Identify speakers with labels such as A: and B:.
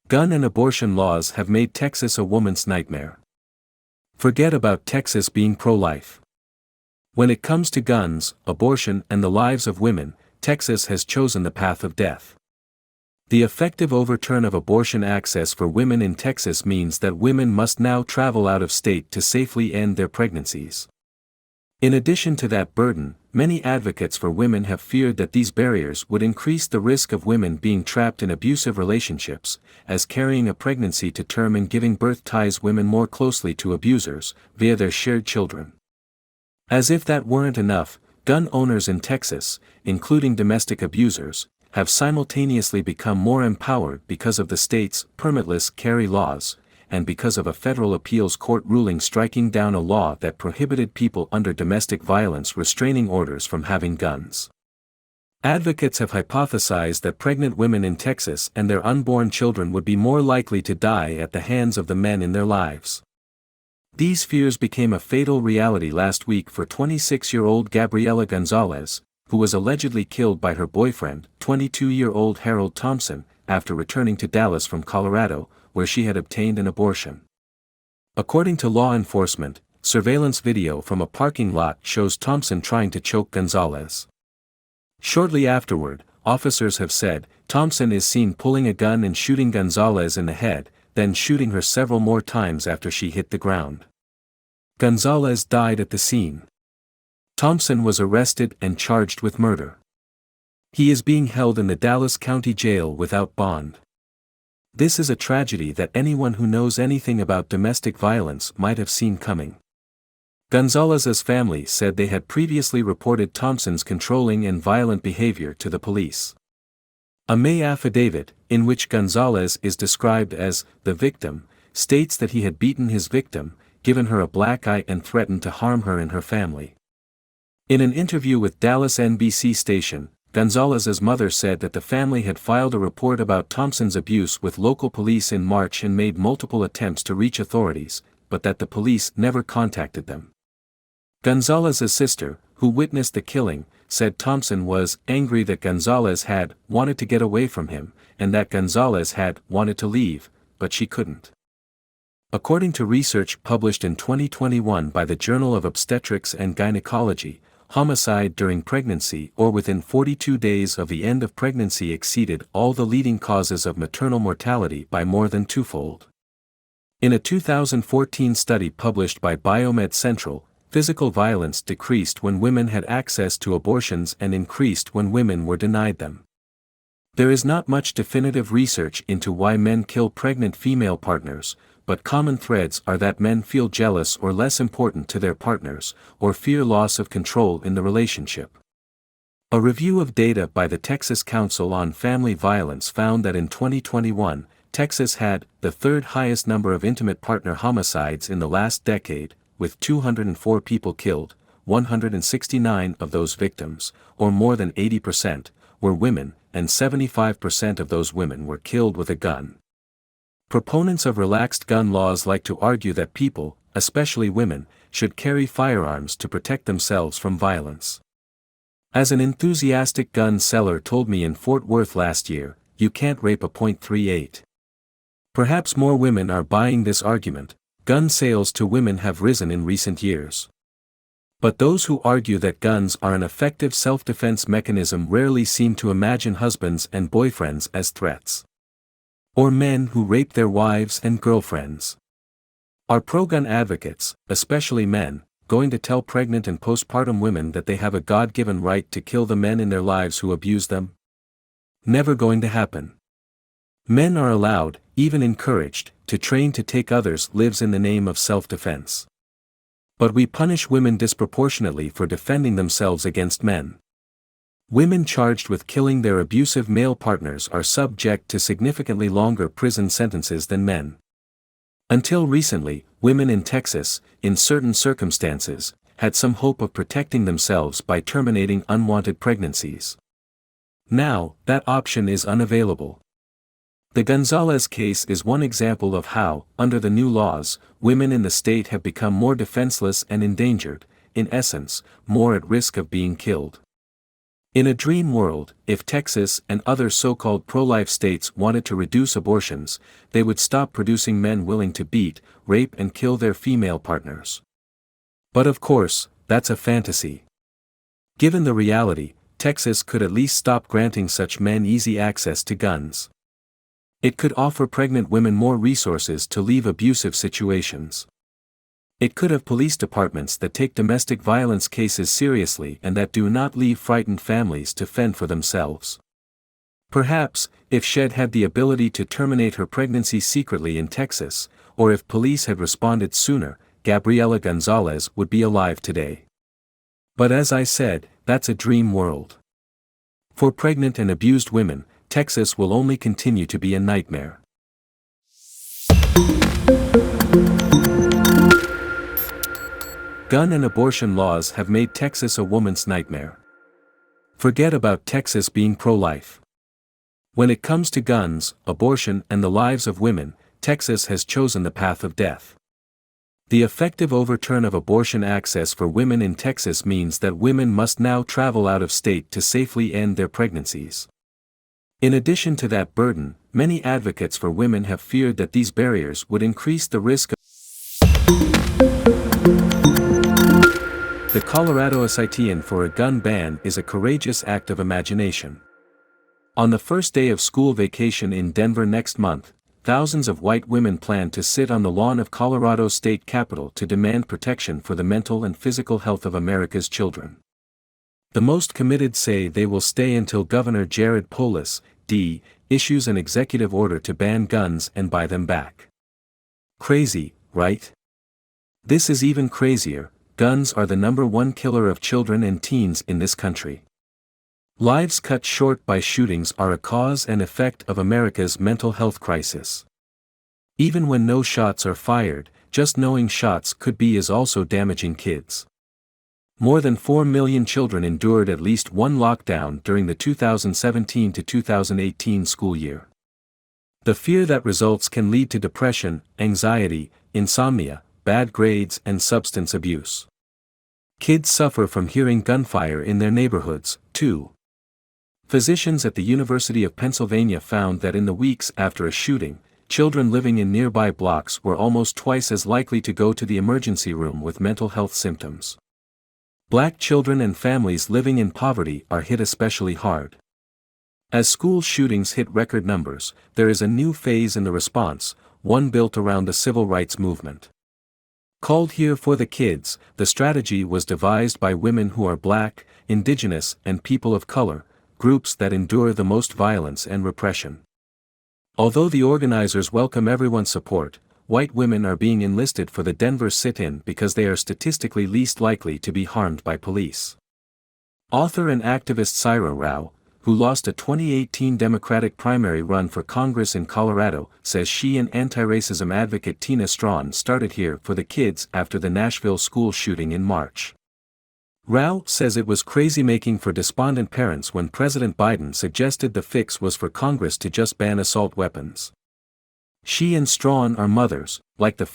A: Gun and abortion laws have made Texas a woman's nightmare. Forget about Texas being pro-life. When it comes to guns, abortion and the lives of women, Texas has chosen the path of death. The effective overturn of abortion access for women in Texas means that women must now travel out of state to safely end their pregnancies. In addition to that burden, many advocates for women have feared that these barriers would increase the risk of women being trapped in abusive relationships, as carrying a pregnancy to term and giving birth ties women more closely to abusers, via their shared children. As if that weren't enough, gun owners in Texas, including domestic abusers, have simultaneously become more empowered because of the state's permitless carry laws, and because of a federal appeals court ruling striking down a law that prohibited people under domestic violence restraining orders from having guns. Advocates have hypothesized that pregnant women in Texas and their unborn children would be more likely to die at the hands of the men in their lives. These fears became a fatal reality last week for 26-year-old Gabriela Gonzalez, who was allegedly killed by her boyfriend, 22-year-old Harold Thompson, after returning to Dallas from Colorado, where she had obtained an abortion. According to law enforcement, surveillance video from a parking lot shows Thompson trying to choke Gonzalez. Shortly afterward, officers have said, Thompson is seen pulling a gun and shooting Gonzalez in the head, then shooting her several more times after she hit the ground. Gonzalez died at the scene. Thompson was arrested and charged with murder. He is being held in the Dallas County Jail without bond. This is a tragedy that anyone who knows anything about domestic violence might have seen coming. Gonzalez's family said they had previously reported Thompson's controlling and violent behavior to the police. A May affidavit, in which Gonzalez is described as the victim, states that he had beaten his victim, given her a black eye and threatened to harm her and her family. In an interview with Dallas NBC station, Gonzalez's mother said that the family had filed a report about Thompson's abuse with local police in March and made multiple attempts to reach authorities, but that the police never contacted them. Gonzalez's sister, who witnessed the killing, said Thompson was angry that Gonzalez had wanted to get away from him, and that Gonzalez had wanted to leave, but she couldn't. According to research published in 2021 by the Journal of Obstetrics and Gynecology, homicide during pregnancy or within 42 days of the end of pregnancy exceeded all the leading causes of maternal mortality by more than twofold. In a 2014 study published by Biomed Central, physical violence decreased when women had access to abortions and increased when women were denied them. There is not much definitive research into why men kill pregnant female partners, but common threads are that men feel jealous or less important to their partners, or fear loss of control in the relationship. A review of data by the Texas Council on Family Violence found that in 2021, Texas had the third highest number of intimate partner homicides in the last decade, with 204 people killed. 169 of those victims, or more than 80%, were women, and 75% of those women were killed with a gun. Proponents of relaxed gun laws like to argue that people, especially women, should carry firearms to protect themselves from violence. As an enthusiastic gun seller told me in Fort Worth last year, you can't rape a .38. Perhaps more women are buying this argument. Gun sales to women have risen in recent years. But those who argue that guns are an effective self-defense mechanism rarely seem to imagine husbands and boyfriends as threats. Or men who rape their wives and girlfriends. Are pro-gun advocates, especially men, going to tell pregnant and postpartum women that they have a God-given right to kill the men in their lives who abuse them? Never going to happen. Men are allowed, even encouraged, to train to take others' lives in the name of self-defense. But we punish women disproportionately for defending themselves against men. Women charged with killing their abusive male partners are subject to significantly longer prison sentences than men. Until recently, women in Texas, in certain circumstances, had some hope of protecting themselves by terminating unwanted pregnancies. Now, that option is unavailable. The Gonzalez case is one example of how, under the new laws, women in the state have become more defenseless and endangered, in essence, more at risk of being killed. In a dream world, if Texas and other so-called pro-life states wanted to reduce abortions, they would stop producing men willing to beat, rape and kill their female partners. But of course, that's a fantasy. Given the reality, Texas could at least stop granting such men easy access to guns. It could offer pregnant women more resources to leave abusive situations. It could have police departments that take domestic violence cases seriously and that do not leave frightened families to fend for themselves. Perhaps, if Shed had the ability to terminate her pregnancy secretly in Texas, or if police had responded sooner, Gabriela Gonzalez would be alive today. But as I said, that's a dream world. For pregnant and abused women, Texas will only continue to be a nightmare. Gun and abortion laws have made Texas a woman's nightmare. Forget about Texas being pro-life. When it comes to guns, abortion and the lives of women, Texas has chosen the path of death. The effective overturn of abortion access for women in Texas means that women must now travel out of state to safely end their pregnancies. In addition to that burden, many advocates for women have feared that these barriers would increase the risk of The Colorado ATTIAH for a gun ban is a courageous act of imagination. On the first day of school vacation in Denver next month, thousands of white women plan to sit on the lawn of Colorado's state capitol to demand protection for the mental and physical health of America's children. The most committed say they will stay until Governor Jared Polis, D., issues an executive order to ban guns and buy them back. Crazy, right? This is even crazier. Guns are the #1 killer of children and teens in this country. Lives cut short by shootings are a cause and effect of America's mental health crisis. Even when no shots are fired, just knowing shots could be is also damaging kids. More than 4 million children endured at least one lockdown during the 2017 to 2018 school year. The fear that results can lead to depression, anxiety, insomnia, bad grades and substance abuse. Kids suffer from hearing gunfire in their neighborhoods, too. Physicians at the University of Pennsylvania found that in the weeks after a shooting, children living in nearby blocks were almost twice as likely to go to the emergency room with mental health symptoms. Black children and families living in poverty are hit especially hard. As school shootings hit record numbers, there is a new phase in the response, one built around the civil rights movement. Called Here for the Kids, the strategy was devised by women who are Black, Indigenous, and people of color, groups that endure the most violence and repression. Although the organizers welcome everyone's support, white women are being enlisted for the Denver sit-in because they are statistically least likely to be harmed by police. Author and activist Saira Rao, who lost a 2018 Democratic primary run for Congress in Colorado, says she and anti-racism advocate Tina Strawn started Here for the Kids after the Nashville school shooting in March. Rao says it was crazy-making for despondent parents when President Biden suggested the fix was for Congress to just ban assault weapons. She and Strawn are mothers, like the